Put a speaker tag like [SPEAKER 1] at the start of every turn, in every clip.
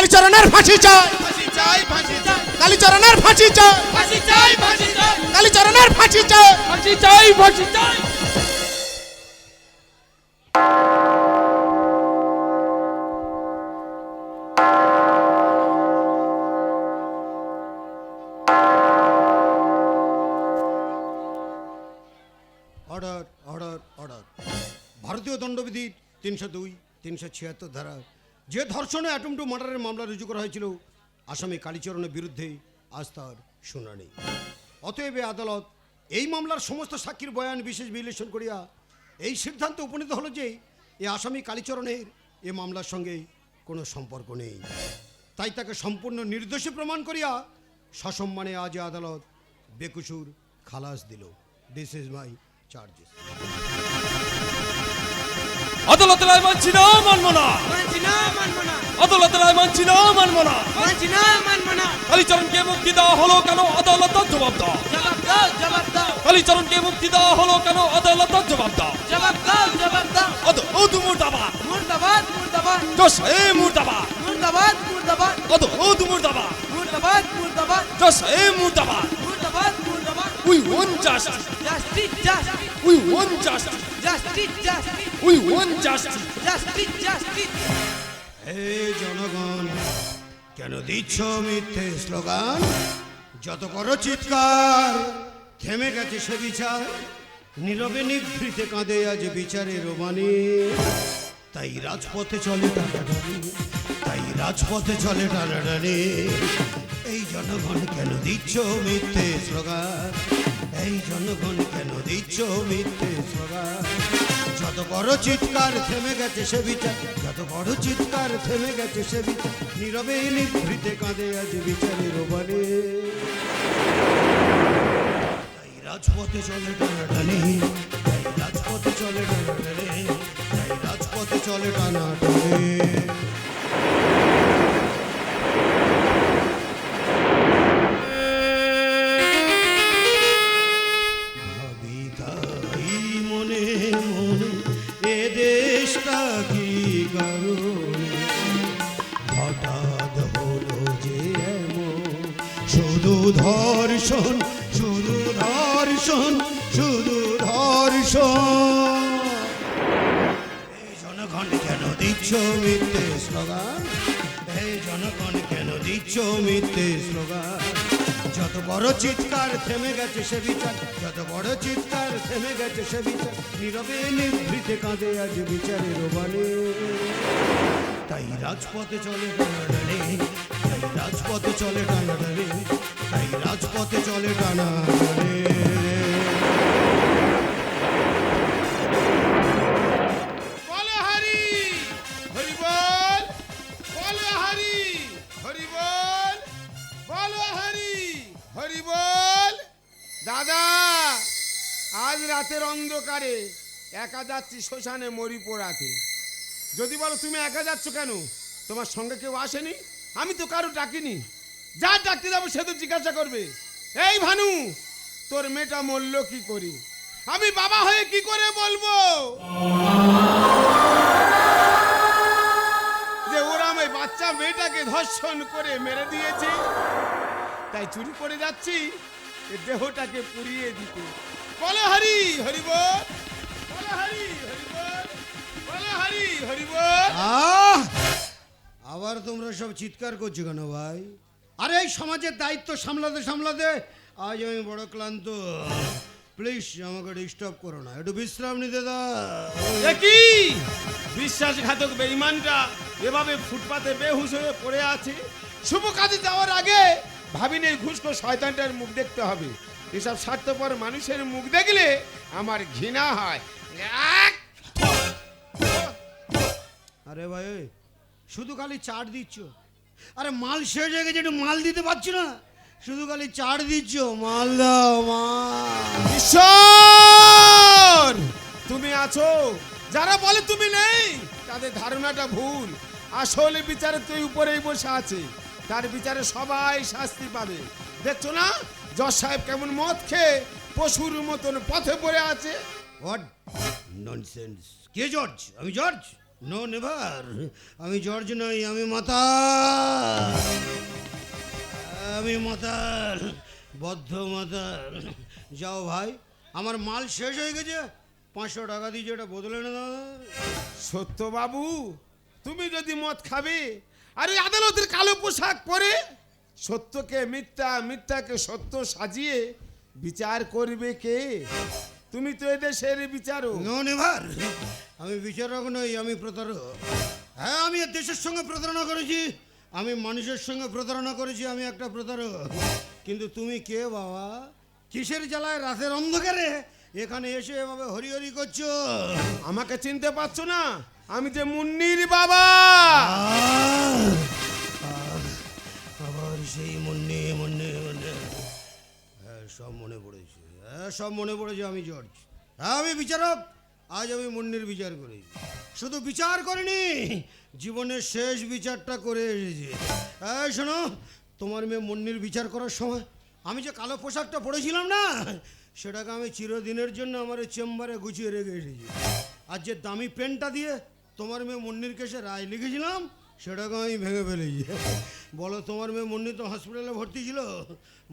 [SPEAKER 1] কালীচরণের ফাঁসি চাই,
[SPEAKER 2] ফাঁসি চাই, ফাঁসি চাই,
[SPEAKER 1] কালীচরণের ফাঁসি চাই,
[SPEAKER 2] ফাঁসি চাই, ফাঁসি চাই,
[SPEAKER 1] কালীচরণের ফাঁসি চাই।
[SPEAKER 2] ফাঁসি চাই, ফাঁসি চাই।
[SPEAKER 3] Order order order. ভারতীয় দণ্ডবিধির 302, 376 ধারা যে ধর্ষণে অ্যাটম টু মার্ডারের মামলা রুজু করা হয়েছিল আসামি কালীচরণের বিরুদ্ধে আজ তার শুনানি। অতএব আদালত এই মামলার সমস্ত সাক্ষীর বয়ান বিশেষ বিশ্লেষণ করিয়া এই সিদ্ধান্তে উপনীত হলো যে এই আসামি কালীচরণের এ মামলার সঙ্গে কোনো সম্পর্ক নেই, তাই তাকে সম্পূর্ণ নির্দোষী প্রমাণ করিয়া সসম্মানে আজ আদালত বেকসুর খালাস দিল। This is my charges.
[SPEAKER 2] আদালতের রায় মানছি না, মানবো না,
[SPEAKER 4] মানছি না, মানবো না,
[SPEAKER 2] আদালতের রায় মানছি না, মানবো না।
[SPEAKER 4] মানছি না, মানবো না।
[SPEAKER 2] কালীচরণকে মুক্তি দেওয়া হলো কেন? আদালত জবাব দাও,
[SPEAKER 4] জবাব দাও, জবাব দাও,
[SPEAKER 2] কালীচরণকে মুক্তি দেওয়া হলো কেন? আদালত জবাব দাও,
[SPEAKER 4] জবাব দাও, জবাব দাও।
[SPEAKER 2] মুর্দাবাদ,
[SPEAKER 4] মুর্দাবাদ, মুর্দাবাদ,
[SPEAKER 2] জশ এ মুর্দাবাদ,
[SPEAKER 4] মুর্দাবাদ, মুর্দাবাদ,
[SPEAKER 2] মুর্দাবাদ,
[SPEAKER 4] মুর্দাবাদ, মুর্দাবাদ,
[SPEAKER 2] জশ এ মুর্দাবাদ।
[SPEAKER 4] মুর্দাবাদ, মুর্দাবাদ।
[SPEAKER 2] We want justice.
[SPEAKER 4] Justice, justice,
[SPEAKER 2] We want justice.
[SPEAKER 4] Justice, justice,
[SPEAKER 2] We want justice.
[SPEAKER 4] Justice, justice.
[SPEAKER 3] হে জনগণ, কেন দিচ্ছ মিথ্যে স্লোগান? যত করো চিৎকার, থেমে গেছে সে বিচার। নীরবে নিভৃতে কাঁদে আজ বিচারের বাণী। তাই রাজপথে চলে টানাটানি, তাই রাজপথে চলে টানাটানি। এই জনগণ কেন দিচ্ছ মিথ্যে স্লোগান? এই জনগণ কেন দিচ্ছ মিথ্যে স্লোগান? যত বড় চিৎকার, থেমে গেছে সে বিচার। যত বড় চিৎকার, থেমে গেছে সে বিচার। নীরবে নিভৃতে কাঁদে আজ বিচারের বাণী। তাই রাজপথে চলে টানাটানি, তাই রাজপথে চলে টানাটানি, তাই রাজপথে চলে টানাটানি। ভাবি তাই মনে মনে, এ দেশটা কি কারণে হঠাৎ হলো যে এমন? শুধু ধর্ষণ, শুধু ধর্ষণ, শুধু ধর্ষণ। এই জনগণ কেন দিচ্ছ মিথ্যে স্লোগান? এই জনগণ কেন দিচ্ছ মিথ্যে স্লোগান? যত বড় চিৎকার, থেমে গেছে সে বিচার। যত বড় চিৎকার, থেমে গেছে সে বিচার। নীরবে নিভৃতে কাঁদে আজ বিচারের বাণী। তাই রাজপথে চলে টানাটানি, তাই রাজপথে চলে টানাটানি, তাই রাজপথে চলে টানাটানি।
[SPEAKER 2] বলো হরি, হরি বল, বলো হরি, হরি বল, বলো হরি, হরি বল। দাদা, আজ রাতের অন্ধকারে একা যাচ্ছি শ্মশানে মরি পোড়াতে। যদি বলো তুমি একা যাচ্ছ কেন, তোমার সঙ্গে কেউ আসেনি? আমি তো কারো ডাকিনি। যা ডাকতে যাবো সে তো জিজ্ঞাসা করবে, এই ভানু, তোর মেয়েটা মরলো কি করে? আমি বাবা হয়ে কি করে বলবো যে ওরা আমার বাচ্চা মেয়েটাকে ধর্ষণ করে মেরে দিয়েছে? তাই চুরি করে যাচ্ছি এর দেহটাকে পুড়িয়ে দিতে। বলো হরি, হরি বল, বলো হরি, হরি বল, বলো হরি, হরি বল।
[SPEAKER 3] আবার তোমরা সব চিৎকার করছো কেন ভাই? আরে এই সমাজের দায়িত্ব সামলাতে সামলাতে আজ আমি বড় ক্লান্ত। প্লিজ আমাকে ডিস্টার্ব করো না, একটু বিশ্রাম নিতে দাও।
[SPEAKER 2] কি বিশ্বাসঘাতক বেঈমানটা এভাবে ফুটপাতে বেহুশ হয়ে পড়ে আছে। শুভ কাজে যাওয়ার আগে ভাবিনি এই ঘুষখো শয়তানটার মুখ দেখতে হবে। এসব স্বার্থপর মানুষের মুখ দেখলে আমার ঘৃণা হয়।
[SPEAKER 3] আরে ভাই, শুধু খালি চাট দিচ্ছ। আরে মাল শেষ হয়ে গেছে, একটু মাল দিতে পারছো না? শুধু খালি চাট দিচ্ছ, মাল দাও মাল।
[SPEAKER 2] ঈশ্বর, তুমি আছো। যারা বলে তুমি নেই তাদের ধারণাটা ভুল। আসলে বিচারে তুই উপরেই বসে আছে, তার বিচারে সবাই শাস্তি পাবে। দেখছো না জজ সাহেব কেমন মদ খেয়ে পশুর মতন পথে পড়ে আছে?
[SPEAKER 3] What nonsense! কে জর্জ? আমি জর্জ? No never. আমি জর্জ নই, আমি মাতা। আমি মাতাল, বদ্ধ মাতাল। যাও ভাই, আমার মাল শেষ হয়ে গেছে, 500 টাকা দিয়ে এটা বদলে না দাও।
[SPEAKER 2] সত্যবাবু, তুমি যদি মদ খাবে আর এই আদালতের কালো পোশাক পরে সত্যকে মিথ্যা, মিথ্যাকে সত্য সাজিয়ে বিচার করবে কে? তুমি তো এদেশের বিচারক।
[SPEAKER 3] নন এবার আমি বিচারক নই, আমি প্রতারক। হ্যাঁ, আমি এ দেশের সঙ্গে প্রতারণা করেছি, আমি মানুষের সঙ্গে প্রতারণা করেছি, আমি একটা প্রতারক। কিন্তু তুমি কে বাবা? কিসের জ্বালায় রাতের অন্ধকারে এখানে এসে এভাবে হরি হরি করছো?
[SPEAKER 2] আমাকে চিনতে পারছো না? আমি যে মুন্নির বাবা।
[SPEAKER 3] আবার সেই মুন্নি মুন্নি মুন্নি। হ্যাঁ, সব মনে পড়েছে, হ্যাঁ সব মনে পড়েছে। আমি জর্জ, হ্যাঁ আমি বিচারক। আজ আমি মুন্নির বিচার করেছি। শুধু বিচার করিনি, জীবনের শেষ বিচারটা করে এসেছি। হ্যাঁ শোনো, তোমার মেয়ে মুন্নির বিচার করার সময় আমি যে কালো পোশাকটা পরেছিলাম না, সেটাকে আমি চিরদিনের জন্য আমার চেম্বারে গুছিয়ে রেখে এসেছি। আর যে দামি পেনটা দিয়ে তোমার মেয়ে মুন্নির কেসে রায় লিখেছিলাম, সেটাকে আমি ভেঙে ফেলেছি। বলো, তোমার মেয়ে মুন্নি তো হসপিটালে ভর্তি ছিল,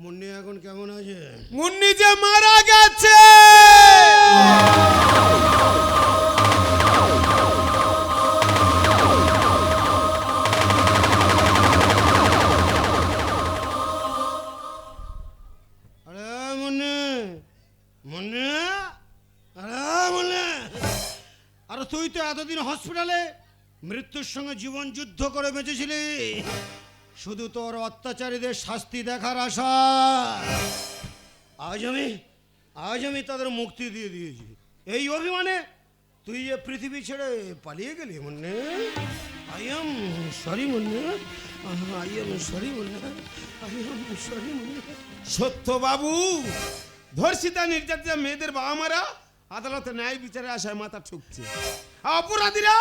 [SPEAKER 3] মুন্নি এখন কেমন আছে?
[SPEAKER 2] মুন্নি যে মারা গেছে।
[SPEAKER 3] আরে মুন্নি, মুন্নি, আরে মুন্নি, আরে তুই তো এতদিন হসপিটালে মৃত্যুর সঙ্গে জীবন যুদ্ধ করে বেঁচেছিলি, শুধু তোর অত্যাচারীদের শাস্তি দেখার আশা। আজ আমি তাদের মুক্তি দিয়ে দিয়েছি। এই অভিমানে তুই যে পৃথিবী ছেড়ে পালিয়ে গেলি Munni. I am sorry Munni, I am sorry Munni, I am sorry Munni.
[SPEAKER 2] সত্যবাবু, ধর্ষিতা নির্যাতিতা মেয়েদের বাবা মারা আদালতে ন্যায় বিচারে আসায় মাথা ঠুকছে। আর অপরাধীরা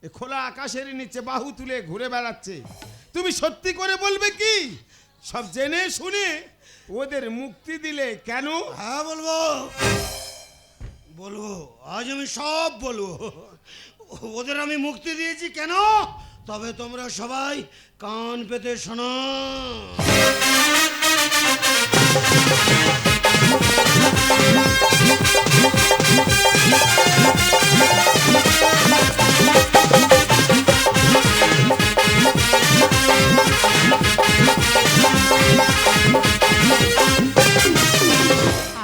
[SPEAKER 2] এ খোলা আকাশের নিচে বাহু তুলে ঘুরে বেড়াচ্ছে। তুমি সত্যি করে বলবে কি? সব জেনে শুনে ওদের মুক্তি দিলে কেন?
[SPEAKER 3] হ্যাঁ বলবো, বলবো, আজ আমি সব বলবো। ওদের আমি মুক্তি দিয়েছি কেন? তবে তোমরা সবাই কান পেতে শোনো।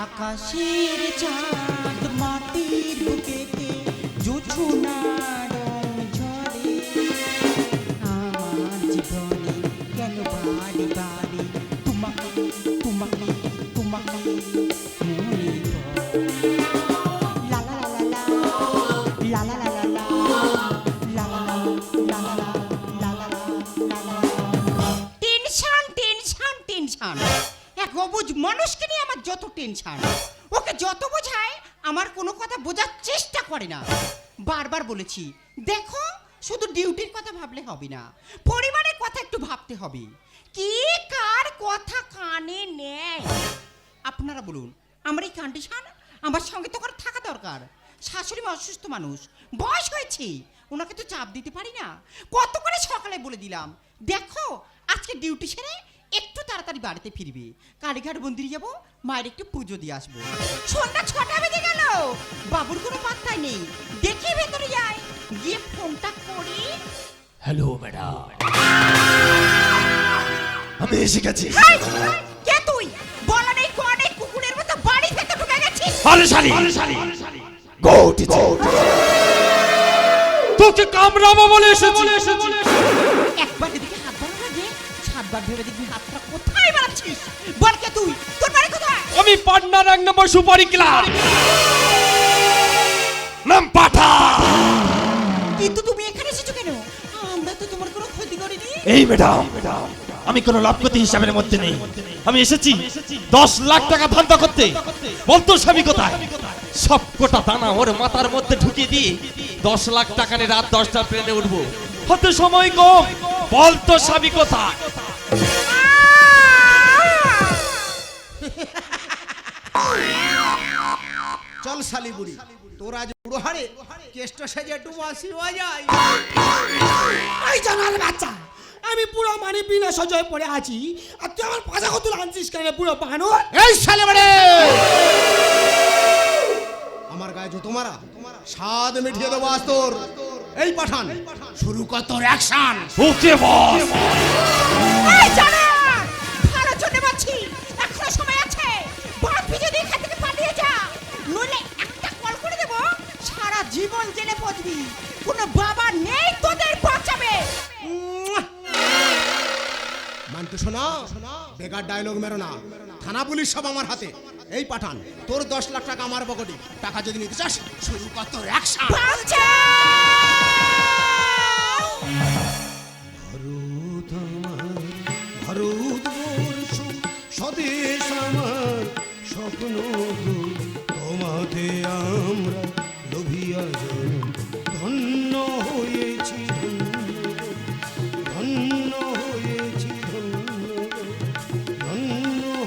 [SPEAKER 5] আকাশের চাঁদ মাটির বুকেতে জোছনার রং ঝরে, আমার জীবনে কেন বাড়ি বাড়ি তোমাকে তোমাকে তোমাকে মনে পড়ে। লা লা লা লা লা লা লা লা লা লা লা লা লা লা। টেনশন টেনশন টেনশন, এক অবুঝ মানুষকে নিয়ে আমার যত টেনশন। ওকে যত বোঝায় আমার কোনো কথা বোঝার চেষ্টা করে না। বারবার বলেছি, দেখো শুধু ডিউটির কথা ভাবলে হবে না, পরিবারের কথা একটু ভাবতে হবে। কি কার কথা কানে নেয়? আপনারা বলুন, আমার এই কন্ডিশন আমার সঙ্গে তো করে থাকা দরকার। শাশুড়ি মা অসুস্থ মানুষ, বয়স হয়েছে, ওনাকে তো চাপ দিতে পারি না। কত করে সকালে বলে দিলাম, দেখো আজকে ডিউটি সেরে একটু তাড়াতাড়ি বাড়িতে ফিরবে, কালীঘাট মন্দিরে যাবো, মায়ের একটু পুজো দিয়ে আসবো। সন্ধ্যা 6টা বেজে গেল, বাবুর কোনো পাত্তাই নেই। দেখি ভেতরে যাই, গিয়ে ফোনটা করি।
[SPEAKER 6] হ্যালো ম্যাডাম, আমি এসে গেছি।
[SPEAKER 5] কে তুই? বলা নেই কোয়ানে কুকুরের মতো বাড়ি ভেতরে ঢুকে গেছিস।
[SPEAKER 6] আরে শালি, গো টিচে, তোকে কামড়াবো বলে এসেছি।
[SPEAKER 5] একবার এদিকে হাত বাড়া লাগে, 7বার ভেবে দেখবি হাতটা কোথায় বাড়াচ্ছিস। বল কে তুই? তোর বাড়ি কোথায়?
[SPEAKER 6] আমি পাটনার 1 নম্বর সুপারি ক্লাব, নাম পাঠা।
[SPEAKER 5] কিন্তু তুমি এখানে এসেছো কেন? আমরা তো তোমার কোনো ক্ষতি করিনি।
[SPEAKER 6] এই ম্যাডাম, আমি কোনো লাভপতি হিসাবের মধ্যে নেই। আমি এসেছি 10 লাখ টাকা ধান্দা করতে। বলতো স্বামী কোথায়? সব কোটা দানা ওর মাথার মধ্যে ঢুকিয়ে দিয়ে 10 লাখ টাকা নিয়ে রাত 10টা ট্রেনে উঠবো। হাতে সময় কম, বলতো স্বামী কোথায়?
[SPEAKER 1] চল শালি বুড়ি, তোর আজ বুড়ো হারে কেষ্ট সেজে একটু বাসি হয়ে যায়।
[SPEAKER 5] এই জানার বাচ্চা,
[SPEAKER 3] আমি পুরো মানে বিনা সজয় পড়ে আছি, আর তুই আমার পাশা কত আনছিস কেন পুরো বানো?
[SPEAKER 1] এই শালে বাড়ে, আমার গায়ে জুতো মারা, স্বাদ মিটিয়ে দেবো আজ তোর। এই পাঠান, শুরু কর তোর অ্যাকশন।
[SPEAKER 6] ওকে বস।
[SPEAKER 5] এই জানা ভালো চলে যাচ্ছি, এখনো সময় আছে। বাপি যদি এখান থেকে পালিয়ে যা, নইলে একটা কল করে দেব, সারা জীবন জেলে পড়বি। কোনো বাবা নেই তোদের বাঁচাবে।
[SPEAKER 1] মানতে শোনা, বেকার ডায়লগ মেরো না। থানা পুলিশ সব আমার হাতে। এই পাঠান, তোর 10 লাখ টাকা আমার পকেটে। টাকা যদি নিতে চাস, শুরু কর তোর অ্যাকশন।
[SPEAKER 5] বাঁচাও!
[SPEAKER 3] ভারত আমার, ভারতবর্ষ স্বদেশ আমার, স্বপ্ন তোমাতে আমরা লোভিয়া জন। ধন্য হয়েছি ধন্য হয়েছি ধন্য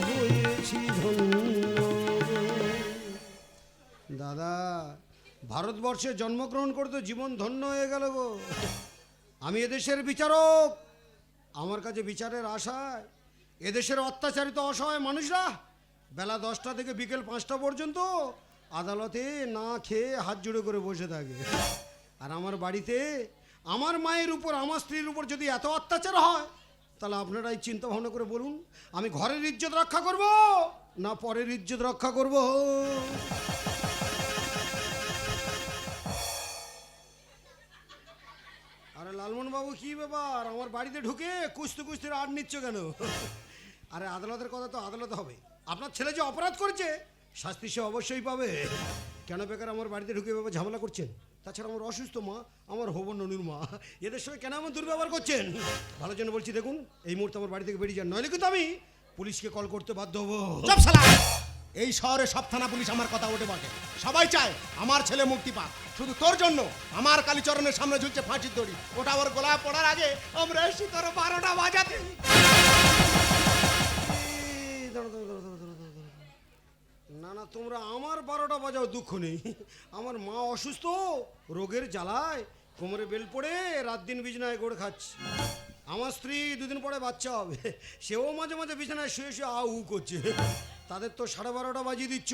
[SPEAKER 3] হয়েছি ধন্য। দাদা, ভারতবর্ষে জন্মগ্রহণ করতে জীবন ধন্য হয়ে গেল গো। আমি এদেশের বিচারক, আমার কাছে বিচারের আশায় এদেশের অত্যাচারিত অসহায় মানুষরা বেলা 10টা থেকে বিকেল 5টা পর্যন্ত আদালতে না খেয়ে হাত জুড়ে করে বসে থাকে। আর আমার বাড়িতে আমার মায়ের উপর, আমার স্ত্রীর উপর যদি এত অত্যাচার হয়, তাহলে আপনারাই চিন্তা ভাবনা করে বলুন, আমি ঘরের ইজ্জত রক্ষা করব না পরের ইজ্জত রক্ষা করব? আরে লালমন বাবু, কি ব্যাপার? আমার বাড়িতে ঢুকে কুস্তি কুস্তির আড় নিচ্ছ কেন? আরে আদালতের কথা তো আদালত হবে। আপনার ছেলে যে অপরাধ করেছে, শাস্তি সে অবশ্যই পাবে। কেন বেকার আমার বাড়িতে ঢুকে এভাবে ঝামেলা করছেন? তাছাড়া আমার অসুস্থ মা, আমার হবো ননুর মা, এদের সঙ্গে কেন এমন দুর্ব্যবহার করছেন? ভালো জন্য বলছি, দেখুন এই মুহূর্তে আমার বাড়ি থেকে বেরিয়ে যান, নইলে কিন্তু আমি পুলিশকে কল করতে বাধ্য হবো।
[SPEAKER 1] চুপ শালা! এই শহরে সব থানা পুলিশ আমার কথা ওঠে বটে। সবাই চায় আমার ছেলে মুক্তি পাক। শুধু তোর জন্য আমার কালীচরণের সামনে ঝুলছে ফাঁসির দড়ি। ওটা ওর গলায় পড়ার আগে আমরা এসে তোর 12টা বাজাতে।
[SPEAKER 3] না না, তোমরা আমার 12টা বাজাও, দুঃখ নেই। আমার মা অসুস্থ, রোগের জ্বালায় কোমরে বেল পড়ে রাত দিন বিছানায় গড়ে খাচ্ছে। আমার স্ত্রী 2 দিন পরে বাচ্চা হবে, সেও মাঝে মাঝে বিছানায় শুয়ে শুয়ে আউ করছে। তাদের তো 12:30 বাজিয়ে দিচ্ছ।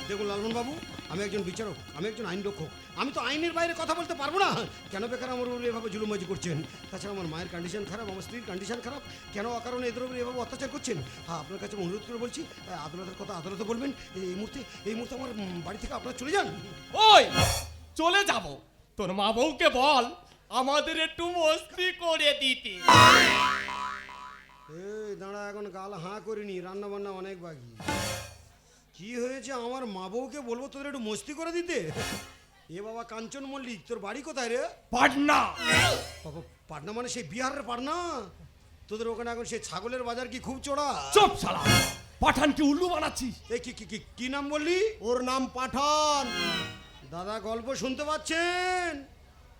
[SPEAKER 3] দেখুন লালমন বাবু, আমি একজন বিচারক, আমি একজন আইন রক্ষক, আমি তো আইনের বাইরে কথা বলতে পারবো না। কেন বেকার আমার উপর এভাবে জুলুমবাজি করছেন? তাছাড়া আমার মায়ের কন্ডিশন খারাপ, আমার স্ত্রীর কন্ডিশন খারাপ, কেন অকারণে এদের উপর এভাবে অত্যাচার করছেন? হ্যাঁ, আপনার কাছে অনুরোধ করে বলছি, আদালতের কথা আদালতে বলবেন। এই মুহূর্তে আমার বাড়ি থেকে আপনারা চলে যান।
[SPEAKER 6] ওই চলে যাব, তোর মা বউকে বল আমাদের একটু মস্তি করে দিতে।
[SPEAKER 3] এই দাঁড়া, এখন গাল হাঁ করিনি, রান্না বান্না অনেক বাকি। কি হয়েছে? আমার মা বউকে বলবো তোদের একটু মস্তি করে দিতে? এ বাবা কাঞ্চন মল্লিক, তোর বাড়ি কোথায় রে?
[SPEAKER 6] পাটনা।
[SPEAKER 3] বাবা, পাটনা মানে সেই বিহারের পাটনা? তোদের ওখানে এখন সেই ছাগলের বাজার কি খুব চড়া?
[SPEAKER 6] চুপ শালা, পাঠানকে উল্লু বানাচ্ছিস।
[SPEAKER 3] এই কি নাম বললি?
[SPEAKER 1] ওর নাম পাঠান।
[SPEAKER 3] দাদা, গল্প শুনতে পাচ্ছেন?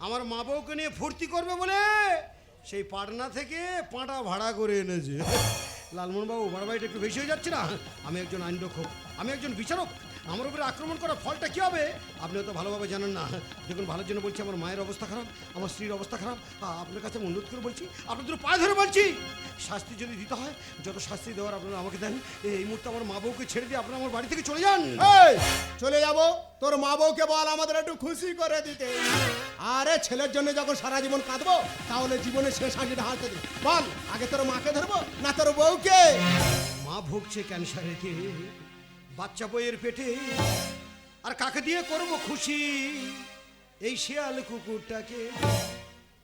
[SPEAKER 3] আমার মা বউকে নিয়ে ফুর্তি করবে বলে সেই পাটনা থেকে পাঁটা ভাড়া করে এনেছে। লালমোহন বাবু, বাড়াবাড়িটা একটু বেশি হয়ে যাচ্ছে না? আমি একজন আইন রক্ষক, আমি একজন বিচারক, আমার উপরে আক্রমণ করার ফলটা কী হবে আপনি হয়তো ভালোভাবে জানেন না। দেখুন, ভালোর জন্য বলছি, আমার মায়ের অবস্থা খারাপ, আমার স্ত্রীর অবস্থা খারাপ। আপনার কাছে আমি অনুরোধ করে বলছি, আপনার দুটো পায়ে ধরে বলছি, শাস্তি যদি দিতে হয়, যত শাস্তি দেওয়ার আপনারা আমাকে দেন। এই মুহূর্তে আমার মা বউকে ছেড়ে দিয়ে আপনারা আমার বাড়ি থেকে চলে যান।
[SPEAKER 1] এই, চলে যাব? তোর মা বউকে বল আমাদের একটু খুশি করে দিতে। আরে ছেলের জন্য যখন সারা জীবন কাঁদবো, তাহলে জীবনের শেষ হাসিটা হাসতে দে। বল, আগে তোর মাকে ধরবো না তোর বউকে?
[SPEAKER 3] মা ভুগছে ক্যান্সারেতে, বাচ্চা বইয়ের পেটে, আর কাকে দিয়ে করব খুশি? এই শেয়াল কুকুরটাকে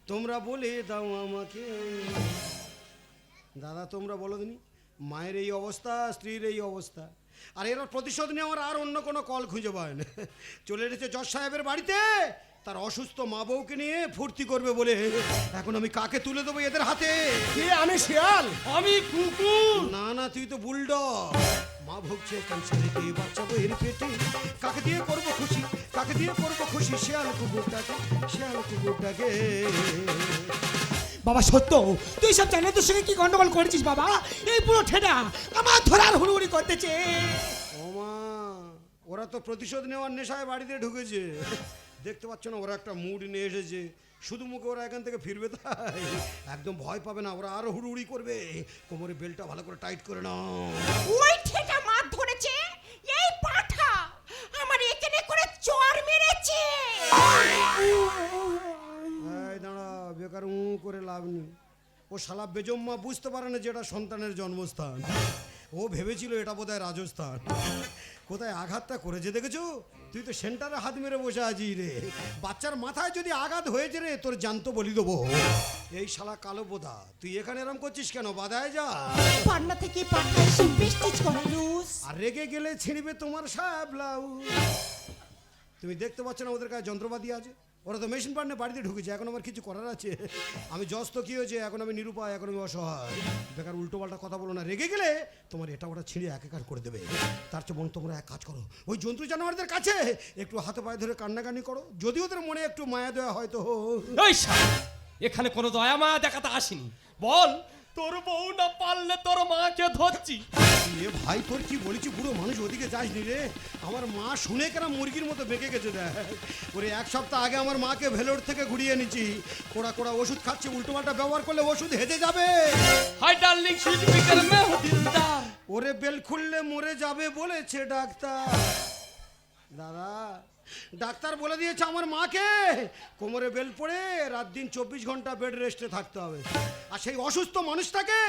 [SPEAKER 3] তোমরা বলে দাও আমাকে। দাদা, তোমরা বলো দিনি, মায়ের এই অবস্থা, স্ত্রীর এই অবস্থা, আর এরা প্রতিশোধ নিয়ে আমার আর অন্য কোনো কল খুঁজে পায় না। চলে এসেছে জজ সাহেবের বাড়িতে তার অসুস্থ মা বউকে নিয়ে ফুর্তি করবে বলে। এখন আমি কাকে তুলে দেবো এদের হাতে?
[SPEAKER 1] কে? আমি শিয়াল?
[SPEAKER 6] আমি কুকুর।
[SPEAKER 3] না না, তুই তো বুলডগ। মা ভুগছে ক্যান্সারেতে, বাচ্চা বইয়ের পেটে, কাকে দিয়ে করব খুশি, কাকে দিয়ে করব খুশি? শেয়াল কুকুরটাকে, শেয়াল কুকুরটাকে।
[SPEAKER 7] বাবা সত্য, তুই সব জানে তোর সঙ্গে কি গন্ডগোল করেছিস বাবা? এই পুরো ঠেটা আমার ধরার হুড়ুহুড়ি করতেছে।
[SPEAKER 3] ওমা, ওরা তো প্রতিশোধ নেওয়ার নেশায় বাড়িতে ঢুকেছে। দেখতে পাচ্ছ না ওরা একটা মুড নিয়ে এসেছে, শুধু মুখে ওরা এখান থেকে ফিরবে তাই একদম ভয় পাবে না, ওরা আরো হুড়ুহুড়ি করবে। কোমরে বেলটা ভালো করে টাইট করে নাও।
[SPEAKER 5] ওই ঠেটা মার ধরেছে, এই পাঠা আমার এখানে করে চর মেরেছে।
[SPEAKER 3] এই দাঁড়া, বেকার করে লাভ নেই। ও শালা বেজম্মা বুঝতে পারে না যেটা সন্তানের জন্মস্থান। ও ভেবেছিল এটা বোধহয় রাজস্থান। কোথায় আঘাতটা করেছে দেখেছো? তুই তো সেন্টারে হাত মেরে বসে আছিস রে। বাচ্চার মাথায় যদি আঘাত হয়েছে রে, তোর জান্ত বলি দেবো। এই শালা কালো বোধা, তুই এখানে এরম করছিস কেন? বাধায় যা।
[SPEAKER 5] পান্না থেকে পাঠা এসে প্রেস্টিজ করে লুস।
[SPEAKER 3] আর রেগে গেলে ছিঁড়বে তোমার সায়া ব্লাউজ। তুমি দেখতে পাচ্ছ না ওদের কাছে যন্ত্রপাতি আছে? ওরা তো মেশিন পার্টনে বাড়িতে ঢুকেছে, এখন আমার কিছু করার আছে? আমি জস্ত কি হয়েছে, এখন আমি নিরুপায়, এখন আমি অসহায়। বেকার উল্টো পাল্টা কথা বলো না, রেগে গেলে তোমার এটা ওটা ছিঁড়ে একাকার করে দেবে। তার চেয়ে বোন তোমরা এক কাজ করো, ওই জন্তু জানোয়ারদের কাছে একটু হাতে পায়ে ধরে কান্নাকানি করো, যদি ওদের মনে একটু মায়া দেওয়া হয়তো।
[SPEAKER 6] এই শালা, এখানে কোনো দয়া মায়া দেখাতে আসিনি। বল, তোর বউ না পারলে তোর মাকে ধরছি।
[SPEAKER 3] এ ভাই, তোর কি বলেছি, বুড়ো মানুষ ওদিকে যাসনি রে। আমার মা শুনে কেন মুরগির মতো বেঁকে গেছে দেখ। ওরে এক সপ্তাহ আগে আমার মাকে ভেলোর থেকে ঘুরিয়ে নিচ্ছি, কোড়া কোড়া ওষুধ খাচ্ছে, উল্টোপাল্টা ব্যবহার করলে ওষুধ হেজে যাবে।
[SPEAKER 6] হাই ডার্লিং সুইট পিকল মে হো দিলদার।
[SPEAKER 3] ওরে বেল খুললে মরে যাবে বলেছে ডাক্তার। দাদা, ডাক্তার বলে দিয়েছে আমার মাকে কোমরে বেল পড়ে রাত দিন 24 ঘন্টা বেড রেস্টে থাকতে হবে। আর সেই অসুস্থ মানুষটাকে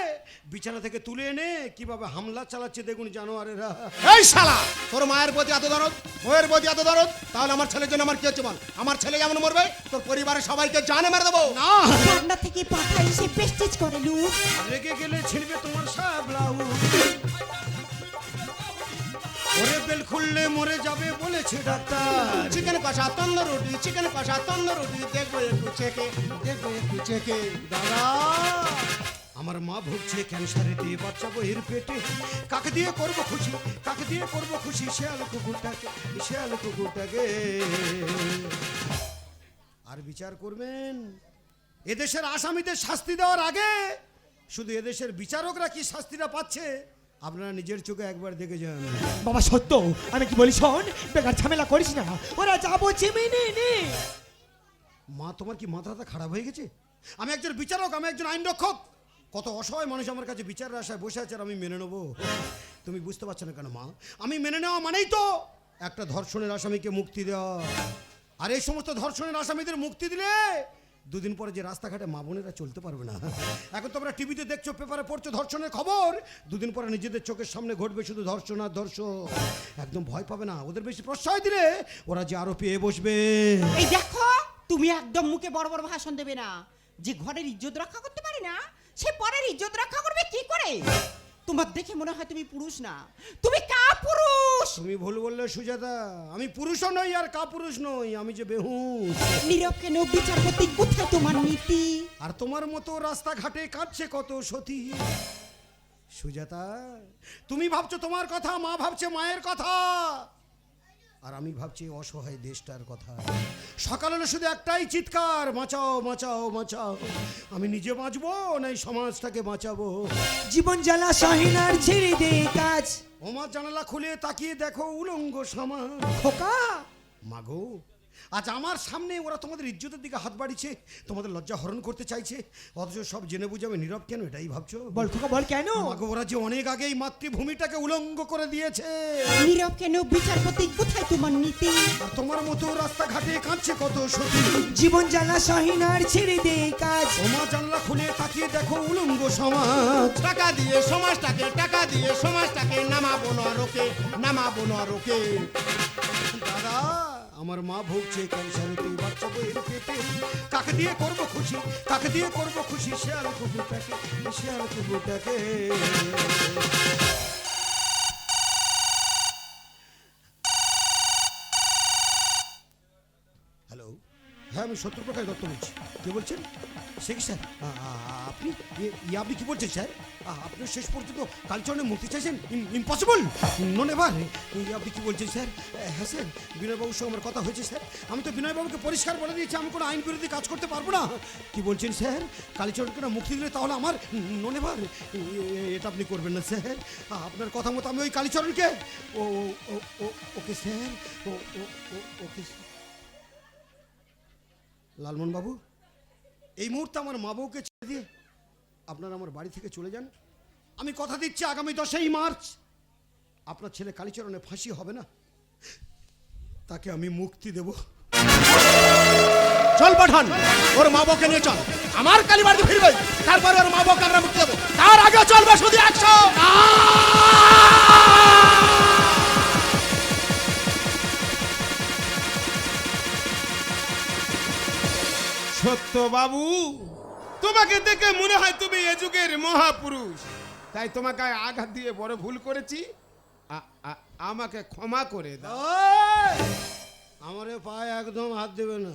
[SPEAKER 3] বিছানা থেকে তুলে এনে কিভাবে হামলা চালাচ্ছে দেখুন জানোয়ারেরা।
[SPEAKER 1] এই শালা, তোর মায়ের প্রতি এত দরদ, বউয়ের প্রতি এত দরদ, তাহলে আমার ছেলের জন্য আমার কি হচ্ছে বল? আমার ছেলে যেমন মরবে, তোর পরিবারের সবাইকে জানে মেরে দেবো।
[SPEAKER 3] না,
[SPEAKER 5] পান্না থেকে পাঠা এসে প্রেস্টিজ করে লুস।
[SPEAKER 3] রেগে গেলে ছিড়বে তোমার সায়া ব্লাউজ। ওরে বেল খুললে মরে যাবে বলেছে ডাক্তার।
[SPEAKER 1] চিকেন কষা তন্দুর রুটি, চিকেন কষা তন্দুর রুটি, দেখবো একটু চেকে, দেখবো একটু চেকে।
[SPEAKER 3] দাদা, আমার মা ভুগছে ক্যান্সারেতে, বাচ্চা বইয়ের পেটে। কাকে দিয়ে করব খুশি, কাকে দিয়ে করব খুশি, শেয়াল কুকুরটাকে, শেয়াল কুকুরটাকে। আর বিচার করবেন, এদেশের আসামিদের শাস্তি দেওয়ার আগে শুধু এদেশের বিচারকরা কি শাস্তিটা পাচ্ছে আপনারা নিজের চোখে একবার দেখে যান।
[SPEAKER 7] বাবা সত্য, আমি কি বলি শোন, বেকার ঝামেলা করিস না, ওরা যাবো চেমেনে নে।
[SPEAKER 3] মা, তোমার কি মাথাটা খারাপ হয়ে গেছে? আমি একজন বিচারক, আমি একজন আইন রক্ষক। কত অসহায় মানুষ আমার কাছে বিচারের আশায় বসে আছে, আর আমি মেনে নেবো? তুমি বুঝতে পারছো না কেন মা? আমি মেনে নেওয়া মানেই তো একটা ধর্ষণের আসামিকে মুক্তি দেওয়া। আর এই সমস্ত ধর্ষণের আসামিদের মুক্তি দিলে দুদিন পরে যে রাস্তাঘাটে মা বোনেরা চলতে পারবে না। এখন তোমরা টিভিতে দেখছো, পেপারে পড়ছো ধর্ষণের খবর, দুদিন পরে নিজেদের চোখের সামনে ঘটবে শুধু ধর্ষণ আর ধর্ষণ। একদম ভয় পাবে না, ওদের বেশি প্রশ্রয় দিলে ওরা যে আরো পেয়ে বসবে।
[SPEAKER 5] এই দেখো, তুমি একদম মুখে বড় বড় ভাষণ দেবে না। যে ঘরের ইজ্জত রক্ষা করতে পারে না, সে পরের ইজ্জত রক্ষা করবে কি করে? তোমার দেখে মনে হয় তুমি পুরুষ না, তুমি কাপুরুষ।
[SPEAKER 3] তুমি ভুল বললে সুজাতা, আমি পুরুষও নই আর কাপুরুষ নই, আমি যে বেহুশ।
[SPEAKER 5] নীরব কেন বিচারপতি, কোথায় তোমার নীতি?
[SPEAKER 3] আর তোমার মতো রাস্তাঘাটে কাটছে কত সতী। সুজাতা, তুমি ভাবছো তোমার কথা, মা ভাবছে মায়ের কথা, আর আমি ভাবছি অসহায় দেশটার কথা। সকাল হলে শুধু একটাই চিৎকার, বাঁচাও বাঁচাও বাঁচাও। আমি নিজে বাঁচবো না এই সমাজটাকে বাঁচাবো?
[SPEAKER 7] জীবন জ্বালা সহিনার ছেড়ে দে কাজ।
[SPEAKER 3] ওমা, জানালা খুলে তাকিয়ে দেখো উলঙ্গ সমাজ।
[SPEAKER 7] খোকা,
[SPEAKER 3] মাগো, আজ আমার সামনে ওরা তোমাদের ইজ্জতের দিকে হাত বাড়িয়েছে, তোমাদের লজ্জা হরণ করতে চাইছে, অথচ সব জেনে বুঝে আমি নীরব কেন, এটাই ভাবছো?
[SPEAKER 7] বল খোকা বল কেন?
[SPEAKER 3] মাগো, ওরা যে অনেক আগেই মাতৃভূমিটাকে উলঙ্গ করে দিয়েছে।
[SPEAKER 5] নীরব কেন বিচারপতি, কোথায় তোমার নীতি?
[SPEAKER 3] আর তোমার মতো রাস্তাঘাটে কাঁদছে কত সতী।
[SPEAKER 7] জীবন জ্বালা সহিনার ছেড়ে দে কাজ।
[SPEAKER 3] ওমা, জানলা খুলে তাকিয়ে দেখো উলঙ্গ সমাজ।
[SPEAKER 1] টাকা দিয়ে সমাজটাকে, টাকা দিয়ে সমাজটাকে নামাবো না রোকে, নামাবো না রোকে।
[SPEAKER 3] দাদা, আমার মা ভুগছে ক্যান্সারেতে, বাচ্চা বইয়ের পেটে। কাকে দিয়ে করবো খুশি, কাকে দিয়ে করবো খুশি, শেয়াল কুকুরটাকে, শেয়াল কুকুরটাকে। হ্যালো, হ্যাঁ আমি সত্যপ্রকাশ দত্ত বলছি। কে বলছেন? সে কি স্যার? আপনি আপনি কি বলছেন স্যার? আপনি শেষ পর্যন্ত কালচরণে মুক্তি চাইছেন? Impossible, no never. আপনি কি বলছেন স্যার? হ্যাঁ স্যার, বিনয়বাবুর সঙ্গে আমার কথা হয়েছে স্যার। আমি তো বিনয়বাবুকে পরিষ্কার বলে দিয়েছি আমি কোনো আইন বিরোধী কাজ করতে পারবো না। কি বলছেন স্যার? কালীচরণকে না মুক্তি দিলে তাহলে আমার নো নেভার? এটা আপনি করবেন না স্যার। আপনার কথা মতো আমি ওই কালীচরণকে, ও ওকে স্যার, ও ওকে স্যার। লালমোহন বাবু, এই মুহূর্তে আমার মা বউকে ছেড়ে দিয়ে আপনারা আমার বাড়ি থেকে চলে যান। আমি কথা দিচ্ছি আগামী 10ই মার্চ আপনার ছেলে কালীচরণে ফাঁসি হবে না, তাকে আমি মুক্তি দেব।
[SPEAKER 1] চল পাঠান, ওর মা বউকে নিয়ে চল, আমার কালী বাড়িতে ফিরবে, তারপরে ওর মা বউকে আমরা মুক্তি দেবো। তার আগে চলবে শুধু 100।
[SPEAKER 2] সত্য বাবু, তোমাকে দেখে মনে হয় তুমি এ যুগের মহাপুরুষ, তাই তোমাকে আঘাত দিয়ে বড় ভুল করেছি, আমাকে ক্ষমা করে দাও।
[SPEAKER 3] আমারে পায়ে একদম হাত দেবে না।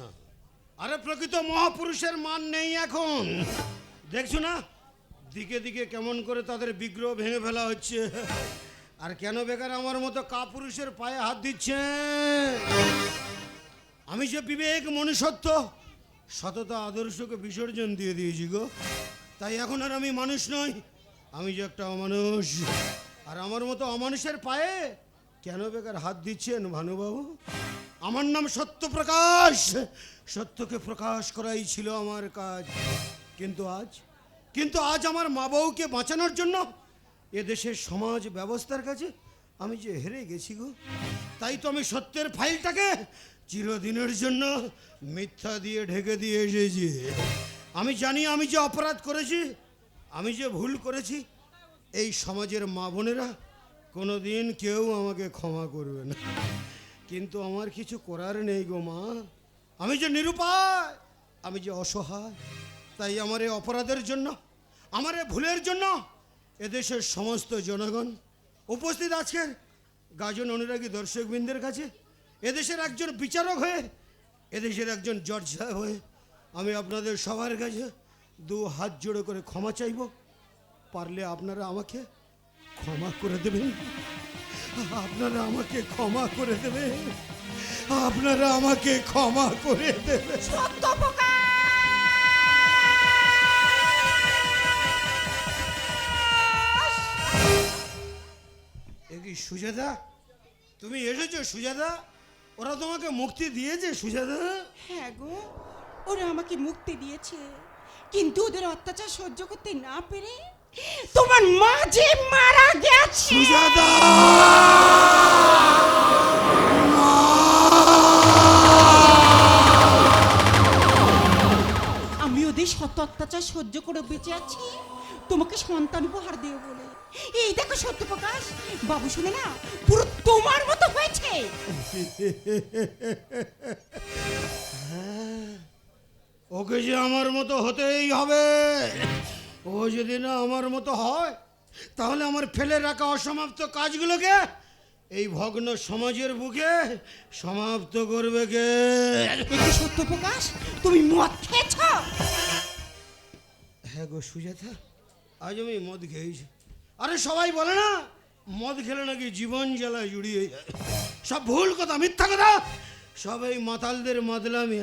[SPEAKER 3] আরে প্রকৃত মহাপুরুষের মান নেই এখন, দেখছো না দিকে দিকে কেমন করে তাদের বিগ্রহ ভেঙে ফেলা হচ্ছে। আর কেন বেকার আমার মতো কাপুরুষের পায়ে হাত দিচ্ছে? আমি যে বিবেক মনুষ্যত্ব সততা আদর্শকে বিসর্জন দিয়ে দিয়েছি গো, তাই এখন আর আমি মানুষ নই, আমি যে একটা অমানুষ। আর আমার মতো অমানুষের পায়ে কেন বেকার হাত দিচ্ছেন ভানুবাবু? আমার নাম সত্যপ্রকাশ, সত্যকে প্রকাশ করাই ছিল আমার কাজ। কিন্তু আজ আমার মা বউকে বাঁচানোর জন্য এদেশের সমাজ ব্যবস্থার কাছে আমি যে হেরে গেছি গো, তাই তো আমি সত্যের ফাইলটাকে চিরদিনের জন্য মিথ্যা দিয়ে ঢেকে দিয়ে এসেছি। আমি জানি আমি যে অপরাধ করেছি, আমি যে ভুল করেছি, এই সমাজের মা বোনেরা কোনোদিন কেউ আমাকে ক্ষমা করবে না। কিন্তু আমার কিছু করার নেই গো মা, আমি যে নিরুপায়, আমি যে অসহায়। তাই আমার এই অপরাধের জন্য, আমার এই ভুলের জন্য এদেশের সমস্ত জনগণ উপস্থিত আজকের গাজন অনুরাগী দর্শকবৃন্দের কাছে, এদেশের একজন বিচারক হয়ে, এদেশের একজন জজ সাহেব হয়ে আমি আপনাদের সবার কাছে 2 হাত জোড়ো করে ক্ষমা চাইব। পারলে আপনারা আমাকে ক্ষমা করে দেবেন, আপনারা আমাকে ক্ষমা করে দেবেন, আপনারা আমাকে ক্ষমা করে দেবেন। এ কি সুজাতা, তুমি এসেছো সুজাতা? ওরা তোমাকে মুক্তি দিয়েছে সুজাতা?
[SPEAKER 5] হ্যাঁ গো, ওরা আমাকে মুক্তি দিয়েছে, কিন্তু ওদের অত্যাচার সহ্য করতে না পেরে তোমার মা যে মারা গেছে।
[SPEAKER 3] সুজাতা,
[SPEAKER 5] আমি ওদের শত অত্যাচার সহ্য করে বেঁচে আছি তোমাকে সন্তান উপহার দেব বলে। এই দেখো সত্যপ্রকাশ বাবু, শুনে না পুরো তোমার মতো হয়েছে।
[SPEAKER 3] ওকে যে আমার মতো হতেই হবে। ও যদি না আমার মতো হয়, তাহলে আমার ফেলে রাখা অসমাপ্ত কাজগুলোকে এই ভগ্ন সমাজের বুকে সমাপ্ত করবে কে?
[SPEAKER 5] দেখো সত্যপ্রকাশ, তুমি মদ খেয়েছ?
[SPEAKER 3] হ্যাঁ গো সুজাতা, আজ আমি মদ খেয়েছি। আরে সবাই বলে না মদ খেলে নাকি জীবন জ্বালায় জুড়িয়ে যায়, সব ভুল কথা, মিথ্যা কথা, সব এই মাতালদের মাতলামি।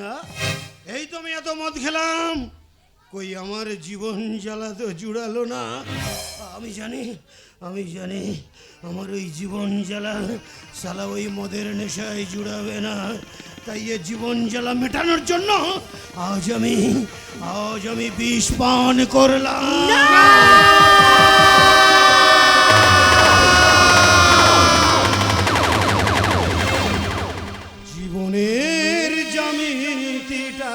[SPEAKER 3] এই তো আমি এত মদ খেলাম, কই আমার জীবন জ্বালা তো জুড়ালো না। আমি জানি আমার ওই জীবন জ্বালা সালা ওই মদের নেশায় জুড়াবে না। তাই এ জীবন জ্বালা মেটানোর জন্য আজ আমি বিষ পান করলাম। জীবনের জ্যামিতিটা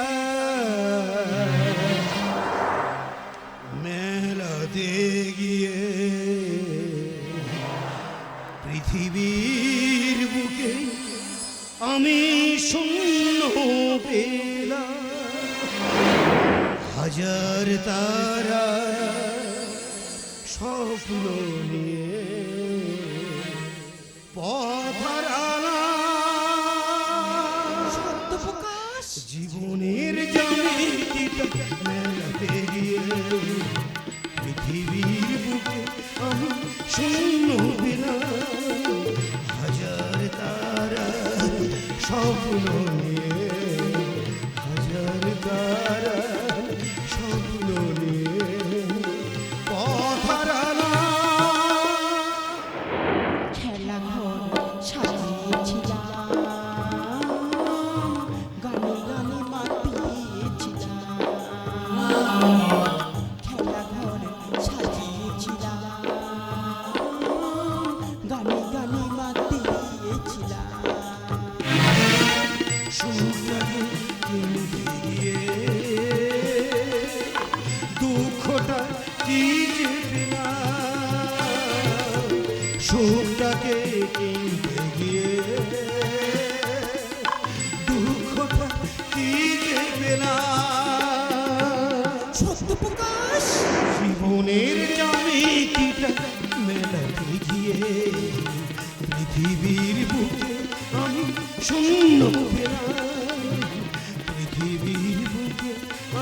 [SPEAKER 3] মেলাতে গিয়ে পৃথিবীর বুকে আমি শূন্য পেলাম। হাজার তারা স্বপ্ন নিয়ে পথ হারালাম।
[SPEAKER 5] সত্যপ্রকাশ,
[SPEAKER 3] জীবনের জ্যামিতিটা মেলাতে গিয়ে পৃথিবীর বুকে আমি শূন্য পেলাম। হাজার তারা স্বপ্ন নিয়ে, হাজার তারা স্বপ্ন নিয়ে পথ হারালাম।
[SPEAKER 5] খেলা ঘর সাজিয়েছিলাম, গানে গানে মাতিয়ে
[SPEAKER 3] সুখটাকে কিনতে গিয়ে দুঃখটা কি যে পেলাম।
[SPEAKER 7] সত্য প্রকাশ
[SPEAKER 3] জীবনের জ্যামিতিটা মেলাতে গিয়ে পৃথিবীর বুকে আমি শূন্য পেলাম। পৃথিবীর বুকে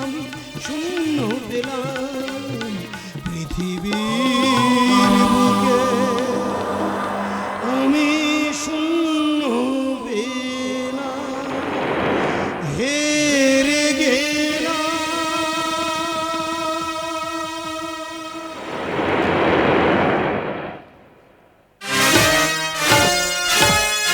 [SPEAKER 3] আমি শূন্য পেলাম। পৃথিবীর